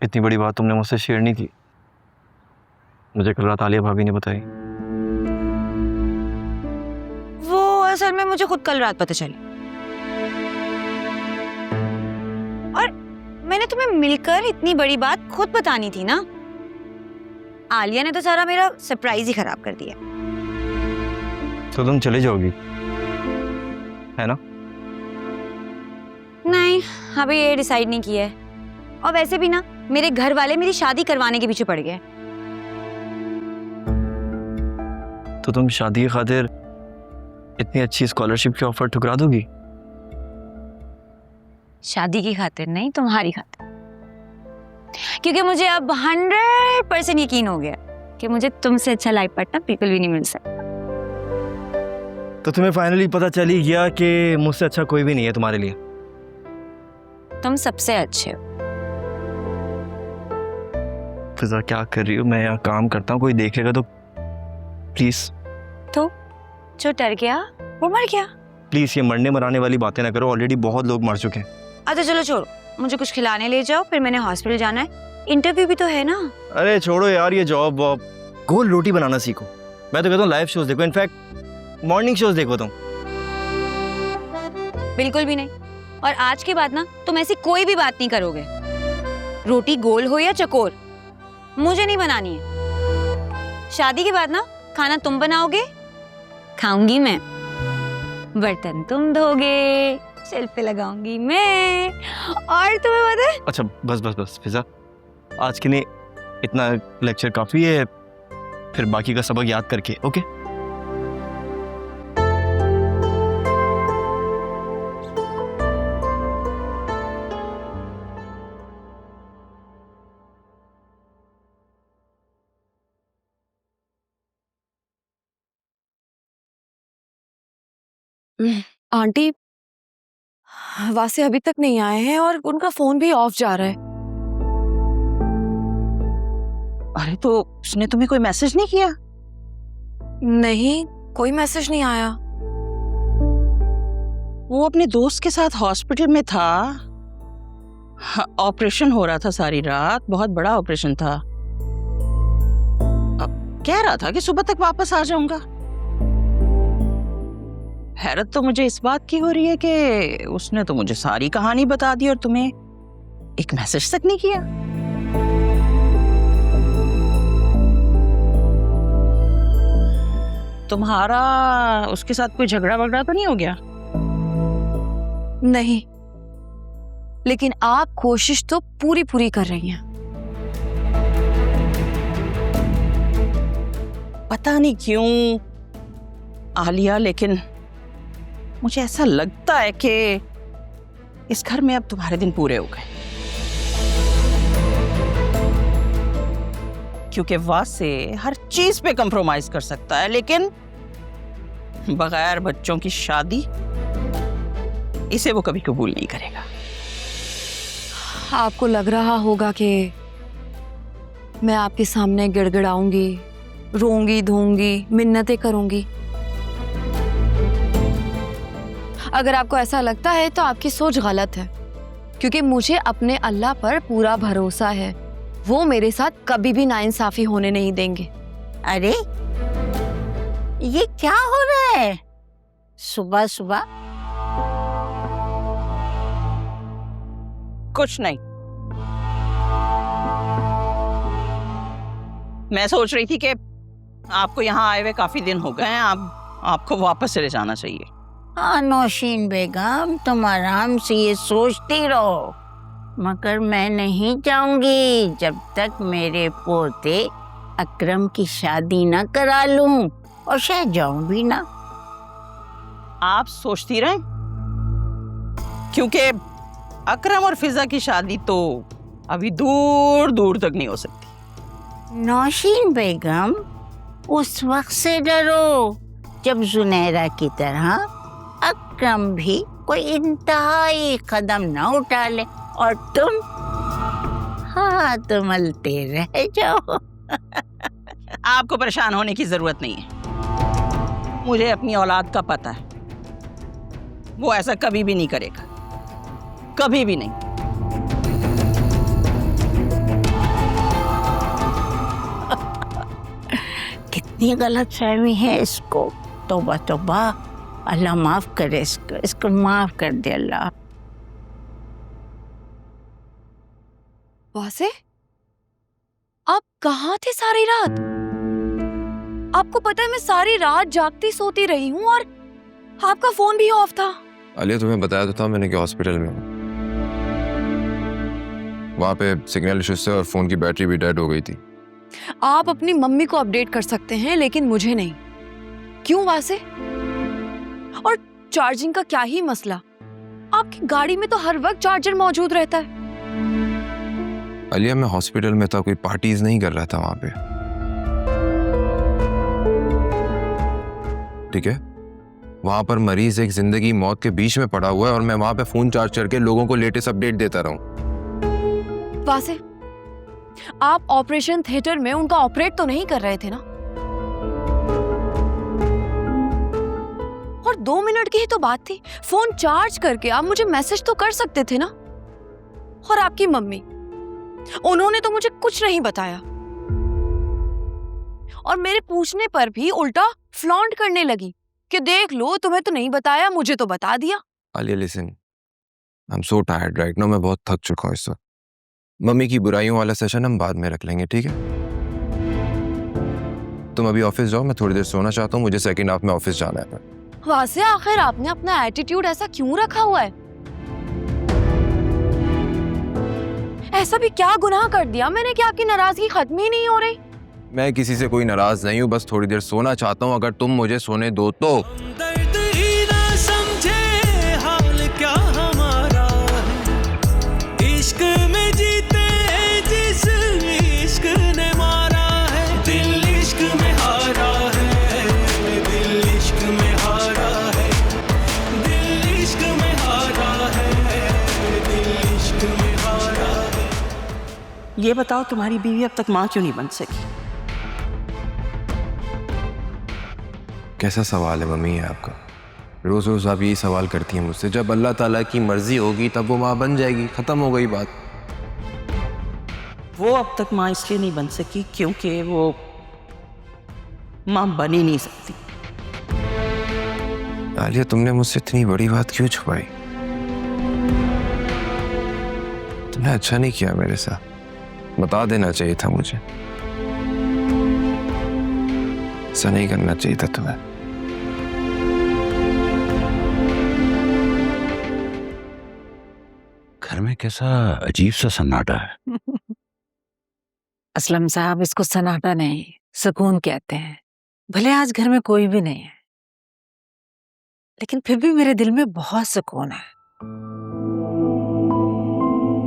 इतनी बड़ी बात तुमने मुझसे शेयर नहीं की। मुझे कल रात आलिया भाभी ने बताई। वो असल में मुझे खुद कल रात पता चली, और मैंने तुम्हें मिलकर इतनी बड़ी बात खुद बतानी थी ना। आलिया ने तो सारा मेरा सरप्राइज ही खराब कर दिया। तो तुम चले जाओगी, है ना? नहीं, अभी ये डिसाइड नहीं किया है। और वैसे भी ना, मेरे घर वाले मेरी शादी करवाने के पीछे पड़ गए। तो तुम शादी की खातिर इतनी अच्छी स्कॉलरशिप की ऑफर ठुकरा दोगी? शादी की खातिर नहीं, तुम्हारी खातिर। क्योंकि मुझे अब 100% यकीन हो गया कि मुझे तुमसे अच्छा लाइफ पार्टनर बिल्कुल भी नहीं मिल सकता। तो तुम्हें फाइनली पता चल ही गया कि मुझसे अच्छा कोई भी नहीं है तुम्हारे लिए। तुम सबसे अच्छे हो। फिजा क्या कर रही हो? मैं यहाँ काम करता हूँ, कोई देखेगा तो प्लीज। तो जो डर गया वो मर गया। प्लीज ये मरने मराने वाली बातें ना करो, ऑलरेडी बहुत लोग मर चुके हैं। अच्छा चलो छोड़ो, मुझे कुछ खिलाने ले जाओ, फिर मैंने हॉस्पिटल जाना है। इंटरव्यू भी तो है ना। अरे छोड़ो यार ये जॉब वॉब, गोल रोटी बनाना सीखो। मैं तो कहता हूँ लाइव शोज देखो, इनफैक्ट मॉर्निंग शोज देखो तुम। बिल्कुल भी नहीं। और आज के बाद ना तुम ऐसी कोई भी बात नहीं करोगे। रोटी गोल हो या चकोर, मुझे नहीं बनानी है। शादी के बाद ना खाना तुम बनाओगे, खाऊंगी मैं, बर्तन तुम धोगे, शेल्फ पे लगाऊंगी मैं, और तुम्हें पता है। अच्छा बस बस बस फिजा, आज के लिए इतना लेक्चर काफी है, फिर बाकी का सबक याद करके। ओके आंटी वासे अभी तक नहीं आए हैं और उनका फोन भी ऑफ जा रहा है। अरे तो उसने तुम्हें कोई मैसेज नहीं किया? नहीं, कोई मैसेज नहीं आया। वो अपने दोस्त के साथ हॉस्पिटल में था। ऑपरेशन हो रहा था सारी रात, बहुत बड़ा ऑपरेशन था। अब कह रहा था कि सुबह तक वापस आ जाऊंगा। हैरत तो मुझे इस बात की हो रही है कि उसने तो मुझे सारी कहानी बता दी और तुम्हें एक मैसेज तक नहीं किया। तुम्हारा उसके साथ कोई झगड़ा वगड़ा तो नहीं हो गया? नहीं, लेकिन आप कोशिश तो पूरी पूरी कर रही हैं। पता नहीं क्यों आलिया, लेकिन मुझे ऐसा लगता है कि इस घर में अब तुम्हारे दिन पूरे हो गए। क्योंकि वासे हर चीज पे कंप्रोमाइज कर सकता है, लेकिन बगैर बच्चों की शादी इसे वो कभी कबूल नहीं करेगा। आपको लग रहा होगा कि मैं आपके सामने गिड़गिड़ाऊंगी, रोऊंगी धोऊंगी, मिन्नतें करूंगी। अगर आपको ऐसा लगता है तो आपकी सोच गलत है, क्योंकि मुझे अपने अल्लाह पर पूरा भरोसा है। वो मेरे साथ कभी भी नाइंसाफी होने नहीं देंगे। अरे ये क्या हो रहा है सुबह सुबह? कुछ नहीं, मैं सोच रही थी कि आपको यहाँ आए हुए काफी दिन हो गए हैं, आपको वापस चले जाना चाहिए। हाँ नौशीन बेगम, तुम आराम से ये सोचती रहो, मगर मैं नहीं जाऊंगी जब तक मेरे पोते अकरम की शादी ना करा लूं, और शायद जाऊं भी ना। आप सोचती रहें, क्योंकि अकरम और फिजा की शादी तो अभी दूर दूर तक नहीं हो सकती। नौशीन बेगम, उस वक्त से डरो जब जुनैरा की तरह अकरम भी कोई इंतहाई कदम ना उठा ले और तुम हाथ मलते रह जाओ। आपको परेशान होने की जरूरत नहीं है, मुझे अपनी औलाद का पता है, वो ऐसा कभी भी नहीं करेगा, कभी भी नहीं। कितनी गलत फहमी है इसको। तौबा तौबा, अल्लाह माफ करे इसको माफ कर दे अल्लाह। वासे, आप कहाँ थे सारी रात? आपको पता है मैं सारी रात जागती सोती रही हूँ और आपका फोन भी ऑफ था। आलिया तुम्हें बताया तो था मैंने कि हॉस्पिटल में हूँ। वहाँ पे सिग्नल इशू से और फोन की बैटरी भी डेड हो गई थी। आप अपनी मम्मी को अपडेट कर सकते हैं लेकिन मुझे नहीं। क्यों वासे? और चार्जिंग का क्या ही मसला? आपकी गाड़ी में तो हर वक्त चार्जर मौजूद रहता है। आलिया मैं हॉस्पिटल में था, कोई पार्टीज नहीं कर रहा था वहाँ पे, ठीक है? वहाँ पर मरीज एक जिंदगी मौत के बीच में पड़ा हुआ है और मैं वहाँ पे फोन चार्ज करके लोगों को लेटेस्ट अपडेट देता रहूं। वासे, आप ऑपरेशन थिएटर में उनका ऑपरेट तो नहीं कर रहे थे ना? और 2 मिनट की ही तो बात थी, फोन चार्ज करके आप मुझे मैसेज तो कर सकते थे ना। और आपकी मम्मी, उन्होंने तो मुझे कुछ नहीं बताया और मेरे पूछने पर भी उल्टा फ्लॉन्ट करने लगी कि देख लो, तुम्हें तो नहीं बताया, मुझे तो बता दिया। Alia listen, I am so tired right now, मैं बहुत थक चुका हूँ इस वक्त। मम्मी की बुराइयों वाला सेशन हम बाद में रख लेंगे, ठीक है? तुम अभी ऑफिस जाओ, मैं थोड़ी देर सोना चाहता हूँ, मुझे सेकंड हाफ में ऑफिस जाना है। वासे, आखिर आपने अपना एटीट्यूड ऐसा क्यों रखा हुआ है? ऐसा भी क्या गुनाह कर दिया मैंने कि आपकी नाराजगी खत्म ही नहीं हो रही? मैं किसी से कोई नाराज नहीं हूँ, बस थोड़ी देर सोना चाहता हूँ, अगर तुम मुझे सोने दो तो। दर्द ही ना समझे हाल क्या हमारा है, इश्क में जीते जिस इश्क ने मारा है, दिल इश्क में हारा है, दिल इश्क में हारा है, दिल इश्क में हारा है, दिल इश्क में हारा है। ये बताओ तुम्हारी बीवी अब तक माँ क्यों नहीं बन सकी? कैसा सवाल है मम्मी ये आपका? रोज रोज आप यही सवाल करती हैं मुझसे। जब अल्लाह ताला की मर्जी होगी तब वो माँ बन जाएगी, खत्म हो गई बात। वो अब तक माँ इसलिए नहीं बन सकी क्योंकि वो माँ बन ही नहीं सकती। आलिया तुमने मुझसे इतनी बड़ी बात क्यों छुपाई? तुमने अच्छा नहीं किया मेरे साथ, बता देना चाहिए था मुझे। ऐसा नहीं करना चाहिए था तुम्हें। घर में कैसा अजीब सा सन्नाटा है। असलम साहब, इसको सन्नाटा नहीं सुकून कहते हैं। भले आज घर में कोई भी नहीं है, लेकिन फिर भी मेरे दिल में बहुत सुकून है।